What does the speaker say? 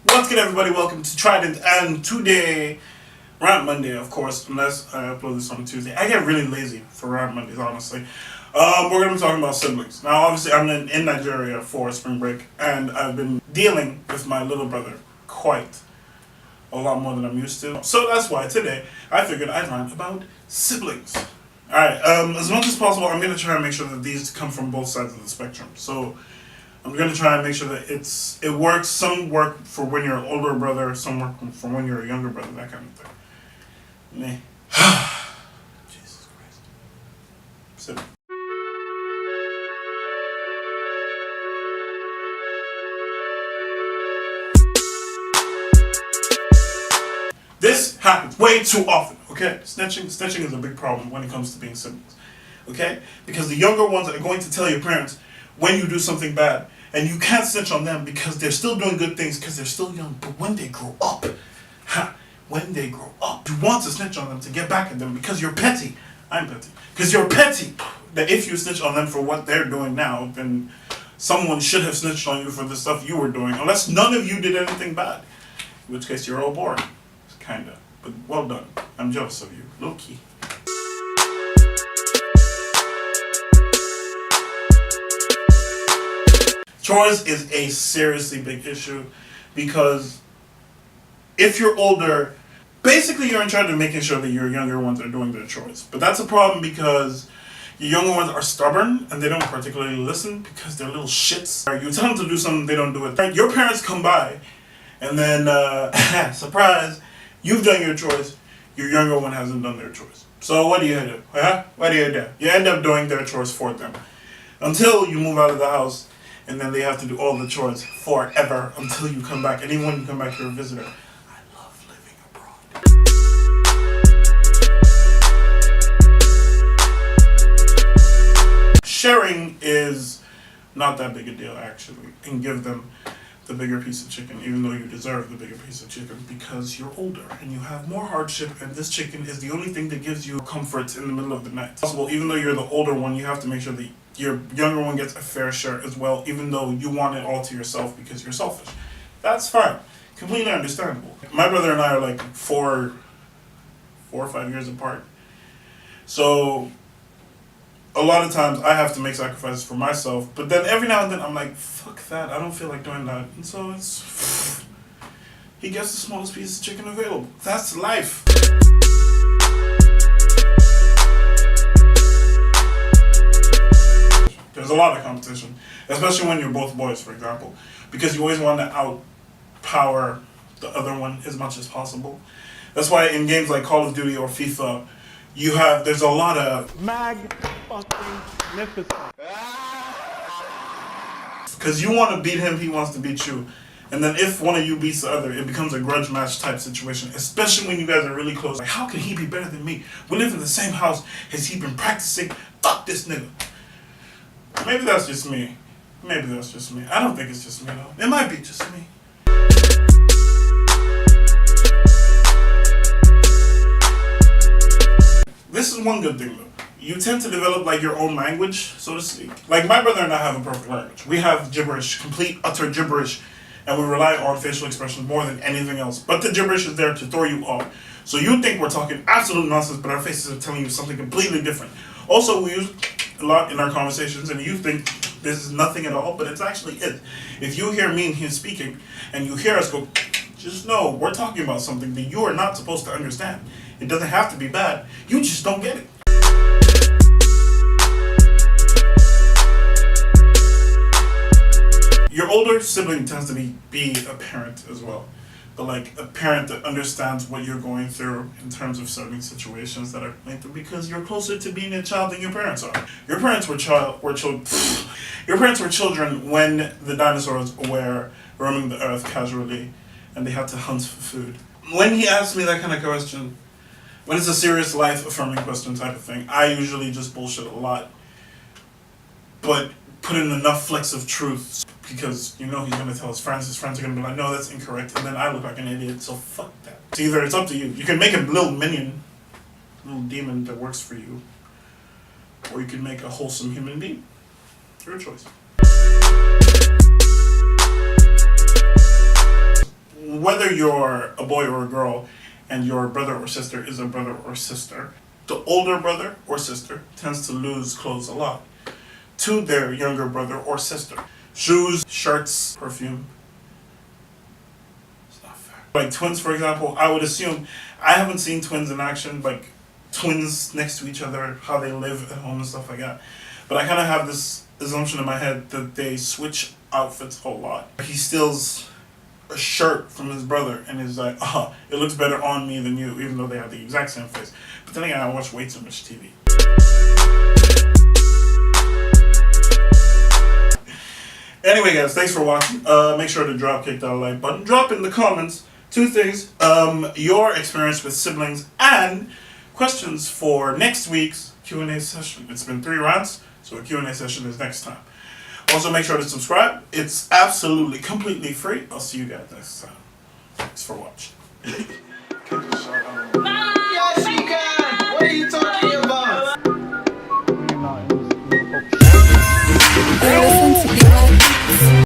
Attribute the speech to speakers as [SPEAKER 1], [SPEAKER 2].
[SPEAKER 1] What's good, everybody? Welcome to TRiDENT, and today, Rant Monday, of course, unless I upload this on Tuesday. I get really lazy for Rant Mondays, honestly. We're going to be talking about siblings. Now, obviously, I'm in Nigeria for spring break, and I've been dealing with my little brother quite a lot more than I'm used to. So that's why today, I figured I'd rant about siblings. Alright, as much as possible, I'm going to try and make sure that these come from both sides of the spectrum. So I'm going to try and make sure that it works. Some work for when you're an older brother, some work for when you're a younger brother, that kind of thing. Meh. Jesus Christ. Sibling. This happens way too often, okay? Snatching is a big problem when it comes to being siblings, okay? Because the younger ones are going to tell your parents when you do something bad, and you can't snitch on them because they're still doing good things because they're still young. But when they grow up, you want to snitch on them to get back at them because you're petty. I'm petty. Because you're petty. That if you snitch on them for what they're doing now, then someone should have snitched on you for the stuff you were doing, unless none of you did anything bad. In which case, you're all boring. Kinda. But well done. I'm jealous of you. Low key. Chores is a seriously big issue because if you're older, basically you're in charge of making sure that your younger ones are doing their chores. But that's a problem because your younger ones are stubborn and they don't particularly listen because they're little shits. You tell them to do something, they don't do it. Your parents come by and then, surprise, you've done your chores, your younger one hasn't done their chores. So what do you do? What do? You end up doing their chores for them. Until you move out of the house, and then they have to do all the chores forever until you come back. And even when you come back, you're a visitor. I love living abroad. Sharing is not that big a deal, actually, and give them the bigger piece of chicken, even though you deserve the bigger piece of chicken because you're older and you have more hardship, and this chicken is the only thing that gives you comfort in the middle of the night. Possible, even though you're the older one, you have to make sure that your younger one gets a fair share as well, even though you want it all to yourself because you're selfish. That's fine. Completely understandable. My brother and I are like 4 or 5 years apart. So a lot of times I have to make sacrifices for myself, but then every now and then I'm like, fuck that, I don't feel like doing that. And so he gets the smallest piece of chicken available. That's life. There's a lot of competition, especially when you're both boys, for example, because you always want to outpower the other one as much as possible. That's why in games like Call of Duty or FIFA, there's a lot of magnificent. Because you want to beat him, he wants to beat you. And then if one of you beats the other, it becomes a grudge match type situation, especially when you guys are really close. Like, how can he be better than me? We live in the same house. Has he been practicing? Fuck this nigga. Maybe that's just me. I don't think it's just me, though. It might be just me. This is one good thing, though. You tend to develop like your own language, so to speak. Like my brother and I have a perfect language. We have gibberish, complete, utter gibberish, and we rely on facial expressions more than anything else. But the gibberish is there to throw you off. So you think we're talking absolute nonsense, but our faces are telling you something completely different. Also, we use a lot in our conversations, and you think this is nothing at all, but it's actually it. If you hear me and him speaking, and you hear us go, just know we're talking about something that you are not supposed to understand. It doesn't have to be bad. You just don't get it. Your older sibling tends to be a parent as well. But like a parent that understands what you're going through in terms of certain situations that are going through, because you're closer to being a child than your parents are. Your parents were children when the dinosaurs were roaming the earth casually and they had to hunt for food. When he asks me that kind of question, when it's a serious life-affirming question type of thing, I usually just bullshit a lot, but put in enough flecks of truth because you know he's going to tell his friends are going to be like, no, that's incorrect, and then I look like an idiot, so fuck that. It's up to you. You can make a little minion, little demon that works for you, or you can make a wholesome human being. Your choice. whether you're a boy or a girl and your brother or sister is a brother or sister, the older brother or sister tends to lose clothes a lot to their younger brother or sister. Shoes, shirts, perfume. It's not fair. Like twins, for example, I would assume, I haven't seen twins in action, like twins next to each other, how they live at home and stuff like that. But I kind of have this assumption in my head that they switch outfits a whole lot. He steals a shirt from his brother and is like, oh, it looks better on me than you, even though they have the exact same face. But then again, I watch way too much TV. Anyway guys, thanks for watching. Make sure to dropkick that like button. Drop in the comments 2 things. Your experience with siblings and questions for next week's Q&A session. It's been 3 rants, so a Q&A session is next time. Also make sure to subscribe. It's absolutely, completely free. I'll see you guys next time. Thanks for watching.
[SPEAKER 2] Yes, you can! What are you talking about?